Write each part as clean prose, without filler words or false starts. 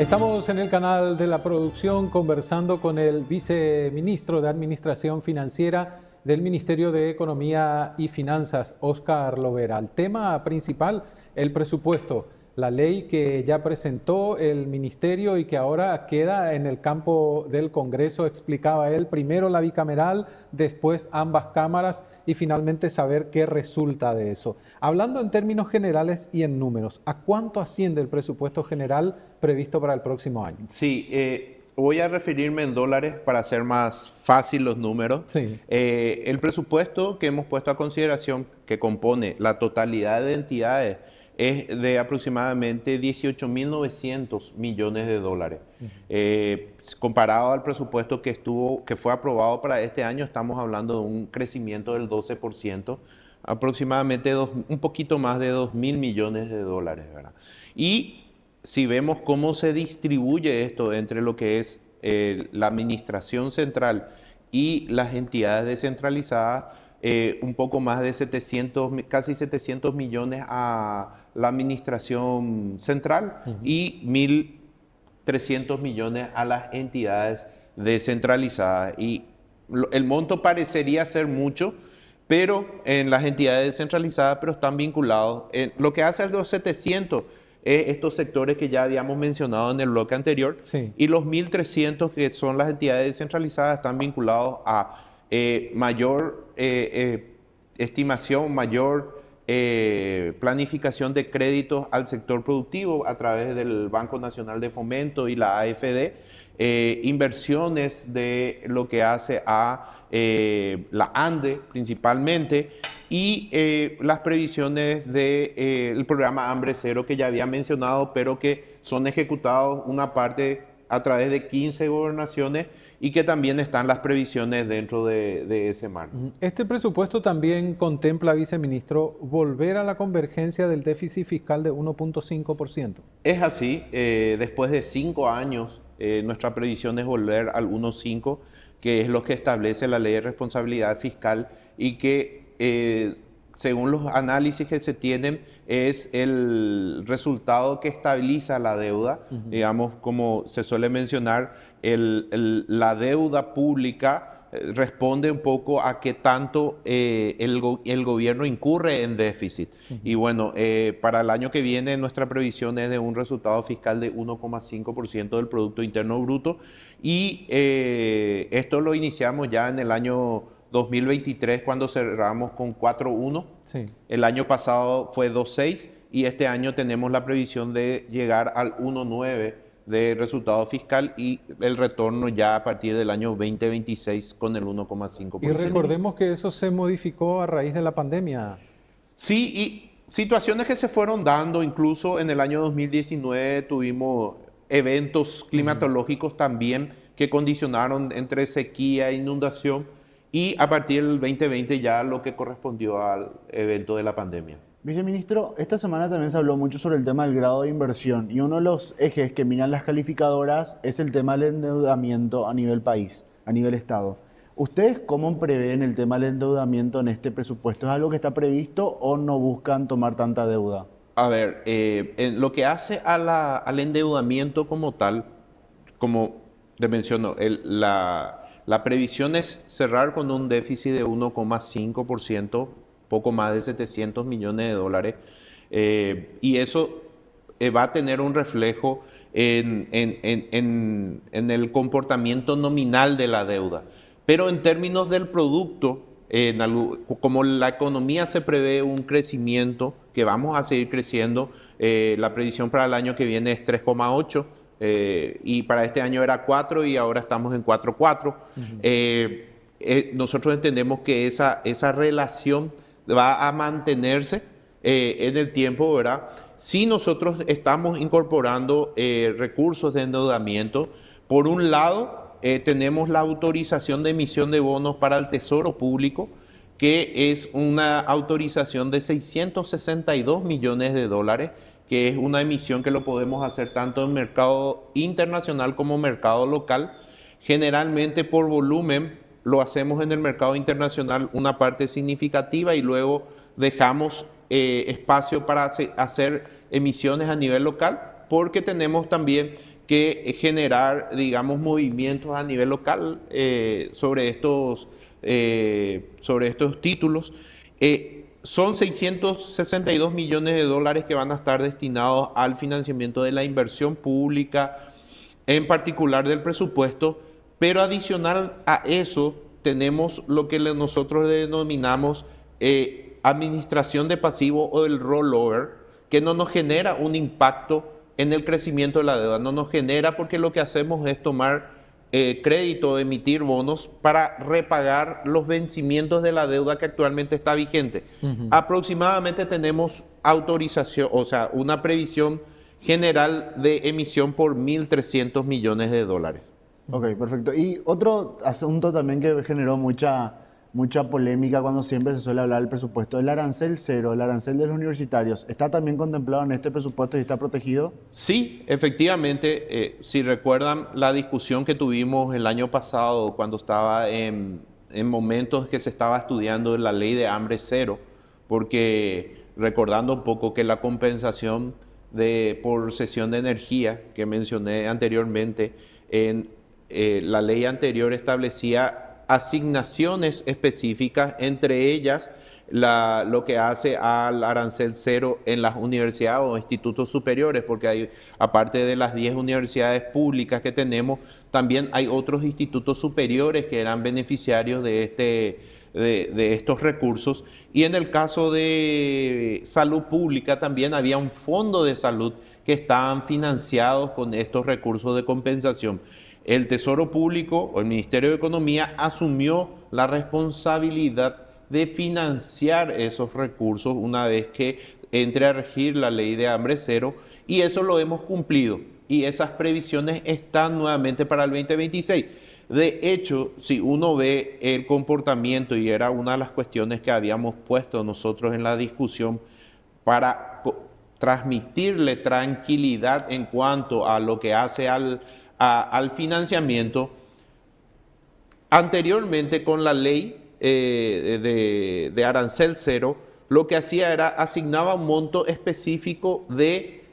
Estamos en el canal de la producción conversando con el viceministro de Administración Financiera del Ministerio de Economía y Finanzas, Óscar Lovera. El tema principal, el presupuesto, la ley que ya presentó el ministerio y que ahora queda en el campo del Congreso, explicaba él, primero la bicameral, después ambas cámaras y finalmente saber qué resulta de eso. Hablando en términos generales y en números, ¿a cuánto asciende el presupuesto general previsto para el próximo año? Sí, voy a referirme en dólares para hacer más fácil los números. Sí. El presupuesto que hemos puesto a consideración, que compone la totalidad de entidades, es de aproximadamente 18.900 millones de dólares. Comparado al presupuesto que fue aprobado para este año, estamos hablando de un crecimiento del 12%, aproximadamente un poquito más de 2.000 millones de dólares, ¿verdad? Y si vemos cómo se distribuye esto entre lo que es la administración central y las entidades descentralizadas, un poco más de 700, casi 700 millones a la administración central y 1.300 millones a las entidades descentralizadas. Y el monto parecería ser mucho, pero en las entidades descentralizadas, pero están vinculados. Lo que hace a los 700 estos sectores que ya habíamos mencionado en el bloque anterior, Sí. y los 1.300 que son las entidades descentralizadas están vinculados a mayor estimación, mayor planificación de créditos al sector productivo a través del Banco Nacional de Fomento y la AFD, inversiones de lo que hace a la ANDE principalmente, y las previsiones del programa Hambre Cero que ya había mencionado, pero que son ejecutados una parte a través de 15 gobernaciones y que también están las previsiones dentro de ese marco. Este presupuesto también contempla, viceministro, volver a la convergencia del déficit fiscal de 1.5%. Es así, después de 5 años, nuestra previsión es volver al 1.5%, que es lo que establece la Ley de Responsabilidad Fiscal y que, según los análisis que se tienen, es el resultado que estabiliza la deuda. Digamos, como se suele mencionar, la deuda pública responde un poco a qué tanto el gobierno incurre en déficit. Y bueno, para el año que viene nuestra previsión es de un resultado fiscal de 1,5% del Producto Interno Bruto, y esto lo iniciamos ya en el año 2023 cuando cerramos con 4,1. Sí. El año pasado fue 2,6 y este año tenemos la previsión de llegar al 1,9 de resultado fiscal y el retorno ya a partir del año 2026 con el 1,5%. Y recordemos que eso se modificó a raíz de la pandemia. Sí, y situaciones que se fueron dando, incluso en el año 2019 tuvimos eventos climatológicos también que condicionaron entre sequía e inundación, y a partir del 2020 ya lo que correspondió al evento de la pandemia. Viceministro, esta semana también se habló mucho sobre el tema del grado de inversión y uno de los ejes que miran las calificadoras es el tema del endeudamiento a nivel país, a nivel Estado. ¿Ustedes cómo prevén el tema del endeudamiento en este presupuesto? ¿Es algo que está previsto o no buscan tomar tanta deuda? A ver, en lo que hace al endeudamiento como tal, como te menciono, la previsión es cerrar con un déficit de 1,5%, poco más de 700 millones de dólares, y eso va a tener un reflejo en el comportamiento nominal de la deuda. Pero en términos del producto, como la economía se prevé un crecimiento, que vamos a seguir creciendo, la previsión para el año que viene es 3,8%, y para este año era 4 y ahora estamos en 4,4. Nosotros entendemos que esa relación va a mantenerse en el tiempo, ¿verdad? Si nosotros estamos incorporando recursos de endeudamiento, por un lado tenemos la autorización de emisión de bonos para el Tesoro Público, que es una autorización de 662 millones de dólares, que es una emisión que lo podemos hacer tanto en mercado internacional como mercado local. Generalmente por volumen lo hacemos en el mercado internacional una parte significativa y luego dejamos espacio para hacer emisiones a nivel local, porque tenemos también que generar, digamos, movimientos a nivel local sobre estos títulos. Son 662 millones de dólares que van a estar destinados al financiamiento de la inversión pública, en particular del presupuesto, pero adicional a eso tenemos lo que nosotros denominamos administración de pasivo o el rollover, que no nos genera un impacto en el crecimiento de la deuda, no nos genera porque lo que hacemos es tomar crédito, emitir bonos para repagar los vencimientos de la deuda que actualmente está vigente. Aproximadamente tenemos autorización, o sea, una previsión general de emisión por 1.300 millones de dólares. Ok, perfecto. Y otro asunto también que generó mucha polémica cuando siempre se suele hablar del presupuesto, el arancel cero, el arancel de los universitarios, ¿está también contemplado en este presupuesto y está protegido? Sí, efectivamente, si recuerdan la discusión que tuvimos el año pasado cuando estaba en momentos que se estaba estudiando la ley de hambre cero, porque recordando un poco que la compensación por cesión de energía que mencioné anteriormente, la ley anterior establecía asignaciones específicas, entre ellas lo que hace al arancel cero en las universidades o institutos superiores, porque hay, aparte de las 10 universidades públicas que tenemos, también hay otros institutos superiores que eran beneficiarios de estos recursos. Y en el caso de salud pública también había un fondo de salud que estaban financiados con estos recursos de compensación. El Tesoro Público o el Ministerio de Economía asumió la responsabilidad de financiar esos recursos una vez que entre a regir la ley de hambre cero, y eso lo hemos cumplido y esas previsiones están nuevamente para el 2026. De hecho, si uno ve el comportamiento, y era una de las cuestiones que habíamos puesto nosotros en la discusión para transmitirle tranquilidad en cuanto a lo que hace al financiamiento, anteriormente con la ley de arancel cero, lo que hacía era asignaba un monto específico de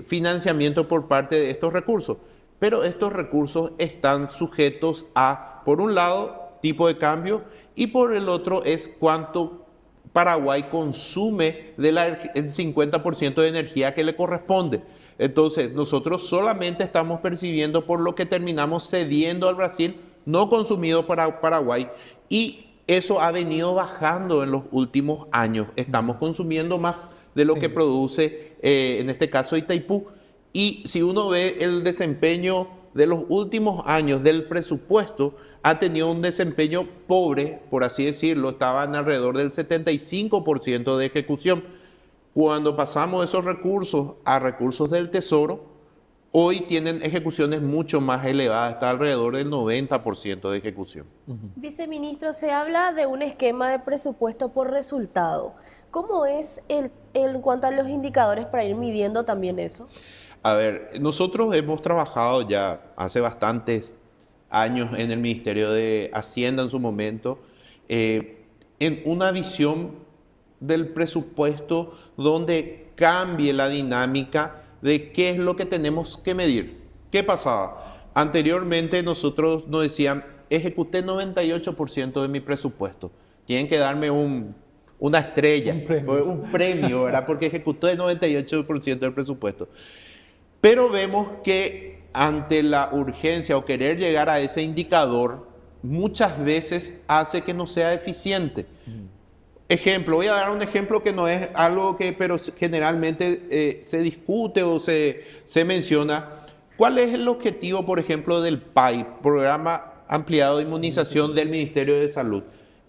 financiamiento por parte de estos recursos, pero estos recursos están sujetos a, por un lado, tipo de cambio, y por el otro es cuánto Paraguay consume del 50% de energía que le corresponde. Entonces, nosotros solamente estamos percibiendo por lo que terminamos cediendo al Brasil, no consumido para Paraguay, y eso ha venido bajando en los últimos años. Estamos consumiendo más de lo que produce, en este caso, Itaipú. Y si uno ve el desempeño de los últimos años del presupuesto, ha tenido un desempeño pobre, por así decirlo, estaban alrededor del 75% de ejecución. Cuando pasamos esos recursos a recursos del Tesoro, hoy tienen ejecuciones mucho más elevadas, está alrededor del 90% de ejecución. Viceministro, se habla de un esquema de presupuesto por resultado. ¿Cómo es en cuanto a los indicadores para ir midiendo también eso? A ver, nosotros hemos trabajado ya hace bastantes años en el Ministerio de Hacienda en su momento, en una visión del presupuesto donde cambie la dinámica de qué es lo que tenemos que medir. ¿Qué pasaba? Anteriormente nosotros nos decían, ejecuté 98% de mi presupuesto, tienen que darme una estrella, un premio, ¿verdad? Porque ejecuté 98% del presupuesto. Pero vemos que ante la urgencia o querer llegar a ese indicador, muchas veces hace que no sea eficiente. Ejemplo, voy a dar un ejemplo que no es algo que, pero generalmente se discute o se menciona. ¿Cuál es el objetivo, por ejemplo, del PAI, Programa Ampliado de Inmunización del Ministerio de Salud?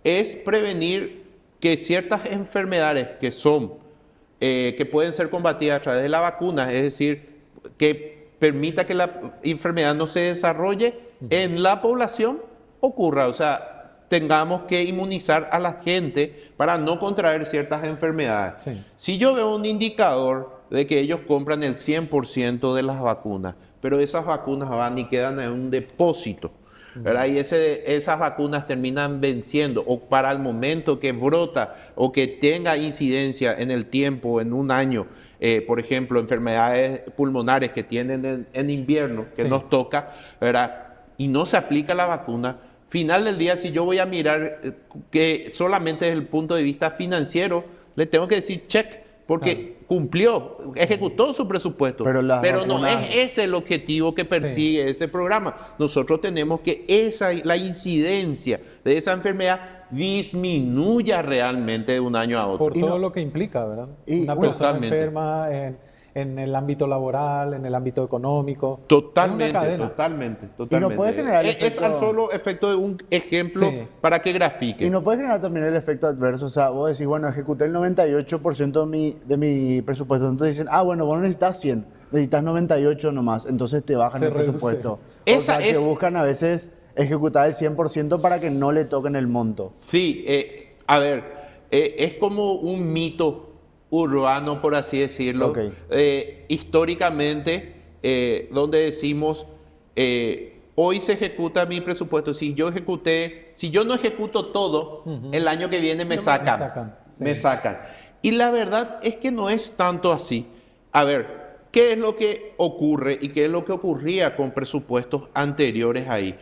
Es prevenir que ciertas enfermedades que pueden ser combatidas a través de la vacuna, es decir, que permita que la enfermedad no se desarrolle en la población, ocurra. O sea, tengamos que inmunizar a la gente para no contraer ciertas enfermedades. Sí. Si yo veo un indicador de que ellos compran el 100% de las vacunas, pero esas vacunas van y quedan en un depósito, ¿verdad? Y esas vacunas terminan venciendo, o para el momento que brota o que tenga incidencia en el tiempo, en un año, por ejemplo, enfermedades pulmonares que tienen en invierno, que Sí. nos toca, ¿verdad? Y no se aplica la vacuna. Final del día, si yo voy a mirar que solamente desde el punto de vista financiero, le tengo que decir check, porque cumplió, ejecutó su presupuesto. Pero las No vacunas- es ese el objetivo que persigue ese programa. Nosotros tenemos que la incidencia de esa enfermedad disminuya realmente de un año a otro. Por Y todo no- lo que implica, ¿verdad? y Una una- persona Totalmente. enferma en el ámbito laboral, en el ámbito económico. Totalmente, Es una cadena. totalmente. puede generar el Es al efecto- solo efecto de un ejemplo Sí. para que grafique. Y no puede generar también el efecto adverso. O sea, vos decís, bueno, ejecuté el 98% de mi presupuesto. Entonces dicen, bueno, vos no necesitas 100, necesitas 98 nomás. Entonces te bajan Se el reduce. presupuesto. O Esa sea, que es- buscan a veces ejecutar el 100% para que no le toquen el monto. Sí, a ver, es como un mito urbano, por así decirlo. Ok. Históricamente, donde decimos, hoy se ejecuta mi presupuesto. Si yo no ejecuto todo, el año que viene me sacan. sí. Me sacan. Y la verdad es que no es tanto así. A ver, ¿qué es lo que ocurre y qué es lo que ocurría con presupuestos anteriores ahí?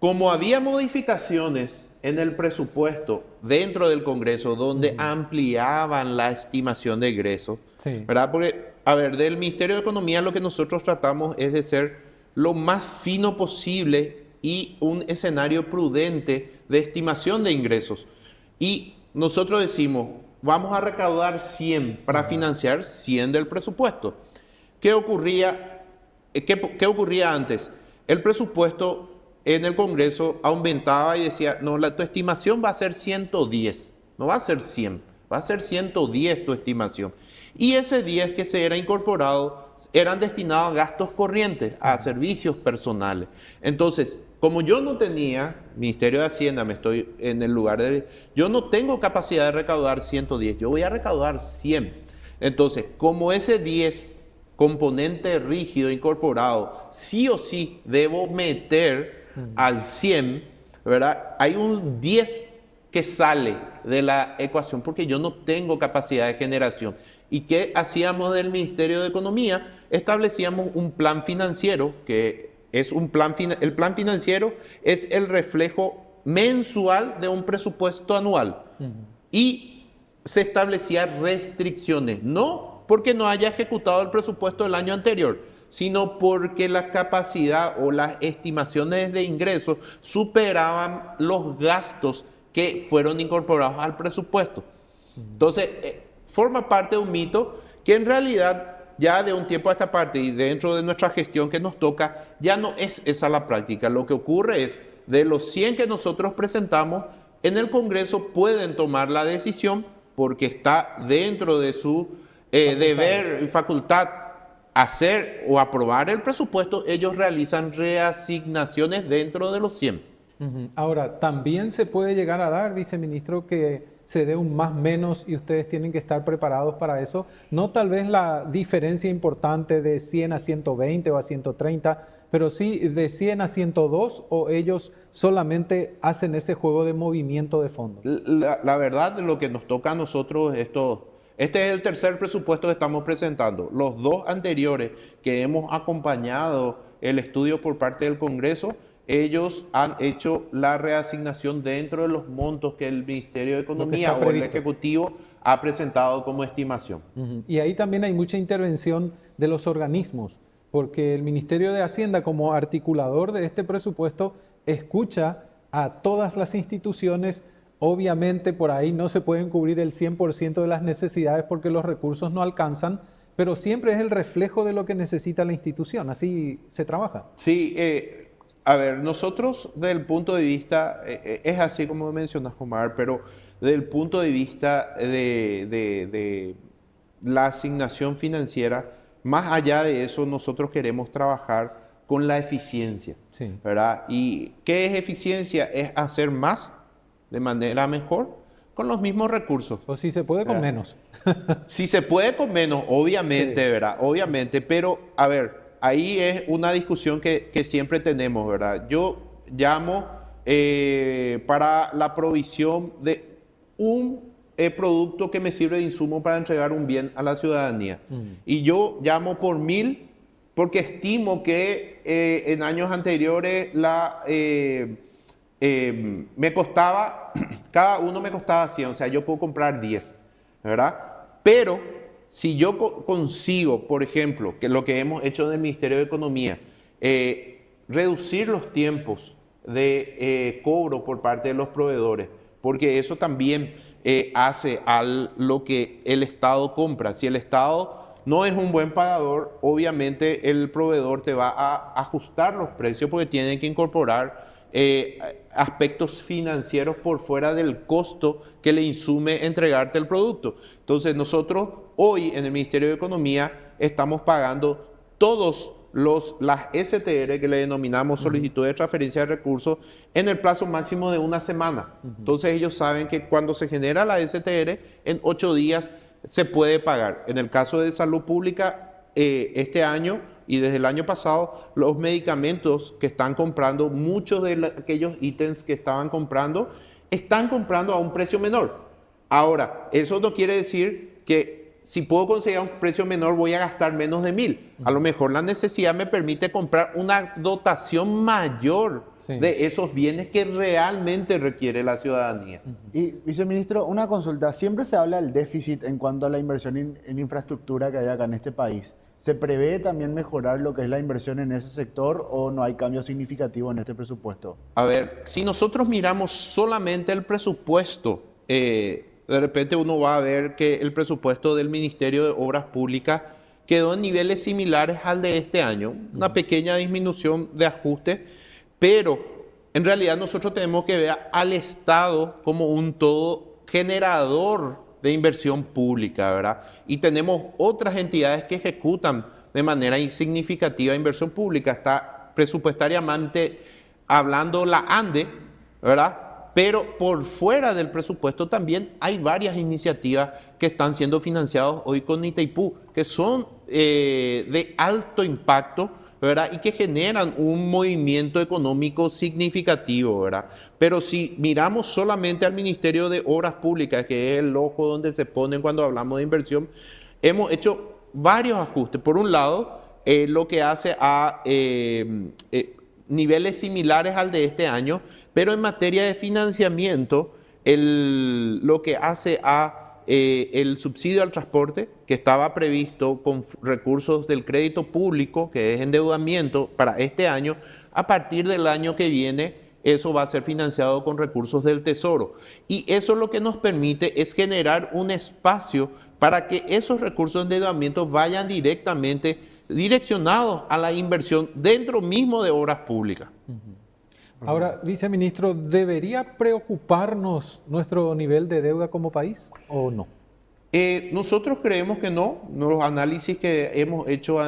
Como había modificaciones en el presupuesto dentro del Congreso donde ampliaban la estimación de ingresos, Sí. ¿verdad? Porque, a ver, del Ministerio de Economía lo que nosotros tratamos es de ser lo más fino posible y un escenario prudente de estimación de ingresos. Y nosotros decimos, vamos a recaudar 100 para financiar 100 del presupuesto. ¿Qué ocurría antes? El presupuesto en el Congreso aumentaba y decía, no, tu estimación va a ser 110, no va a ser 100, va a ser 110 tu estimación. Y ese 10 que se era incorporado eran destinados a gastos corrientes, a servicios personales. Entonces, como yo no tenía, Ministerio de Hacienda, me estoy en el lugar de... Yo no tengo capacidad de recaudar 110, yo voy a recaudar 100. Entonces, como ese 10 componente rígido incorporado, sí o sí debo meter al 100, ¿verdad? Hay un 10 que sale de la ecuación porque yo no tengo capacidad de generación. ¿Y qué hacíamos del Ministerio de Economía? Establecíamos un plan financiero, que es un plan, el plan financiero es el reflejo mensual de un presupuesto anual. Y se establecían restricciones, no porque no haya ejecutado el presupuesto del año anterior, sino porque la capacidad o las estimaciones de ingresos superaban los gastos que fueron incorporados al presupuesto. Entonces, forma parte de un mito que en realidad ya de un tiempo a esta parte y dentro de nuestra gestión que nos toca, ya no es esa la práctica. Lo que ocurre es, de los 100 que nosotros presentamos, en el Congreso pueden tomar la decisión porque está dentro de su deber y facultad hacer o aprobar el presupuesto, ellos realizan reasignaciones dentro de los 100. Ahora, también se puede llegar a dar, viceministro, que se dé un más menos y ustedes tienen que estar preparados para eso. No tal vez la diferencia importante de 100 a 120 o a 130, pero sí de 100 a 102, o ellos solamente hacen ese juego de movimiento de fondos. La verdad, lo que nos toca a nosotros, este es el tercer presupuesto que estamos presentando. Los dos anteriores que hemos acompañado el estudio por parte del Congreso, ellos han hecho la reasignación dentro de los montos que el Ministerio de Economía o el previsto. Ejecutivo ha presentado como estimación. Y ahí también hay mucha intervención de los organismos, porque el Ministerio de Hacienda, como articulador de este presupuesto, escucha a todas las instituciones. Obviamente por ahí no se pueden cubrir el 100% de las necesidades porque los recursos no alcanzan, pero siempre es el reflejo de lo que necesita la institución. Así se trabaja. Sí, a ver, nosotros desde el punto de vista, es así como mencionas, Omar, pero desde el punto de vista de la asignación financiera, más allá de eso, nosotros queremos trabajar con la eficiencia, Sí. ¿verdad? ¿Y qué es eficiencia? Es hacer más de manera mejor con los mismos recursos. O si se puede con menos. Si se puede con menos, obviamente, Sí. ¿verdad? Obviamente, pero a ver, ahí es una discusión que siempre tenemos, ¿verdad? llamo para la provisión de un producto que me sirve de insumo para entregar un bien a la ciudadanía. Y yo llamo por 1000 porque estimo que en años anteriores me costaba, cada uno me costaba 100, o sea, yo puedo comprar 10, ¿verdad? Pero si yo consigo, por ejemplo, que lo que hemos hecho en el Ministerio de Economía, reducir los tiempos de cobro por parte de los proveedores, porque eso también hace a lo que el Estado compra. Si el Estado no es un buen pagador, obviamente el proveedor te va a ajustar los precios porque tiene que incorporar aspectos financieros por fuera del costo que le insume entregarte el producto. Entonces nosotros hoy en el Ministerio de Economía estamos pagando todos las STR, que le denominamos solicitud de transferencia de recursos, en el plazo máximo de una semana. Entonces ellos saben que cuando se genera la STR, en 8 días se puede pagar. En el caso de salud pública, este año y desde el año pasado, los medicamentos que están comprando, muchos de aquellos ítems que estaban comprando, están comprando a un precio menor. Ahora, eso no quiere decir que si puedo conseguir a un precio menor voy a gastar menos de 1000. A lo mejor la necesidad me permite comprar una dotación mayor de esos bienes que realmente requiere la ciudadanía. Y, viceministro, una consulta. Siempre se habla del déficit en cuanto a la inversión en infraestructura que hay acá en este país. ¿Se prevé también mejorar lo que es la inversión en ese sector o no hay cambio significativo en este presupuesto? A ver, si nosotros miramos solamente el presupuesto, de repente uno va a ver que el presupuesto del Ministerio de Obras Públicas quedó en niveles similares al de este año, una pequeña disminución de ajuste, pero en realidad nosotros tenemos que ver al Estado como un todo generador de inversión pública, ¿verdad? Y tenemos otras entidades que ejecutan de manera insignificativa inversión pública. Está presupuestariamente hablando la ANDE, ¿verdad? Pero por fuera del presupuesto también hay varias iniciativas que están siendo financiadas hoy con Itaipú, que son de alto impacto, ¿verdad? Y que generan un movimiento económico significativo, ¿verdad? Pero si miramos solamente al Ministerio de Obras Públicas, que es el ojo donde se ponen cuando hablamos de inversión, hemos hecho varios ajustes. Por un lado, lo que hace a niveles similares al de este año, pero en materia de financiamiento, lo que hace a el subsidio al transporte, que estaba previsto con recursos del crédito público, que es endeudamiento para este año, a partir del año que viene, eso va a ser financiado con recursos del Tesoro. Y eso lo que nos permite es generar un espacio para que esos recursos de endeudamiento vayan direccionados a la inversión dentro mismo de obras públicas. Ahora, viceministro, ¿debería preocuparnos nuestro nivel de deuda como país o no? Nosotros creemos que no. Los análisis que hemos hecho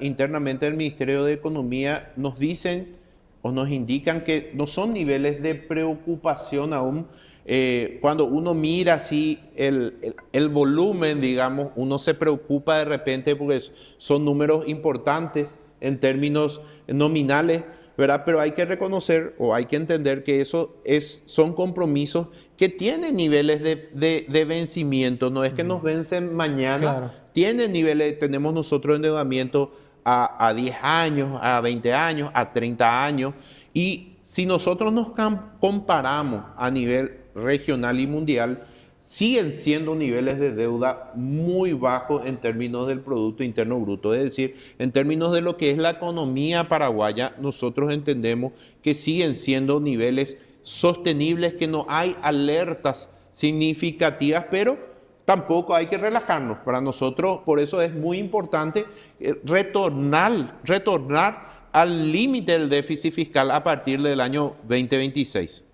internamente del Ministerio de Economía nos dicen o nos indican que no son niveles de preocupación aún. Cuando uno mira así el volumen, digamos, uno se preocupa de repente porque son números importantes en términos nominales, ¿verdad? Pero hay que reconocer o hay que entender que eso son compromisos que tienen niveles de vencimiento, no es que nos vencen mañana, claro. Tienen niveles, tenemos nosotros endeudamiento a 10 años, a 20 años, a 30 años, y si nosotros nos comparamos a nivel regional y mundial, siguen siendo niveles de deuda muy bajos en términos del Producto Interno Bruto. Es decir, en términos de lo que es la economía paraguaya, nosotros entendemos que siguen siendo niveles sostenibles, que no hay alertas significativas, pero tampoco hay que relajarnos. Para nosotros, por eso es muy importante retornar al límite del déficit fiscal a partir del año 2026.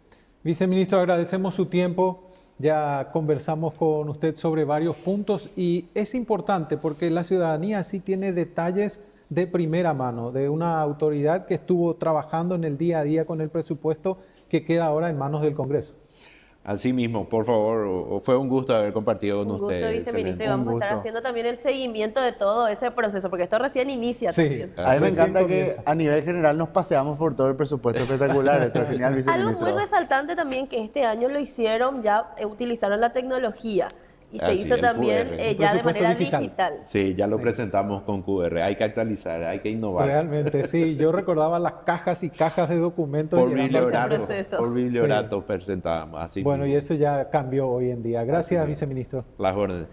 Viceministro, agradecemos su tiempo. Ya conversamos con usted sobre varios puntos y es importante porque la ciudadanía sí tiene detalles de primera mano, de una autoridad que estuvo trabajando en el día a día con el presupuesto que queda ahora en manos del Congreso. Así mismo, por favor, fue un gusto haber compartido con Un gusto, ustedes. viceministro, y Excelente. vamos a Un estar gusto. haciendo también el seguimiento de todo ese proceso, porque esto recién inicia Sí. también. A mí me Así encanta que comienza. a nivel general nos paseamos por todo el presupuesto espectacular. Esto es genial, Algo viceministro. muy resaltante también que este año lo hicieron, ya utilizaron la tecnología y se Así, hizo el también QR. ya de Presupuesto manera digital. digital. Sí, ya lo Sí. presentamos con QR. Hay que actualizar, hay que innovar. Realmente, sí. Yo recordaba las cajas y cajas de documentos. Por llegando al bibliorato, proceso. por bibliorato presentábamos. Así Bueno, y mismo. eso ya cambió hoy en día. Gracias, Así mismo. viceministro. Las órdenes.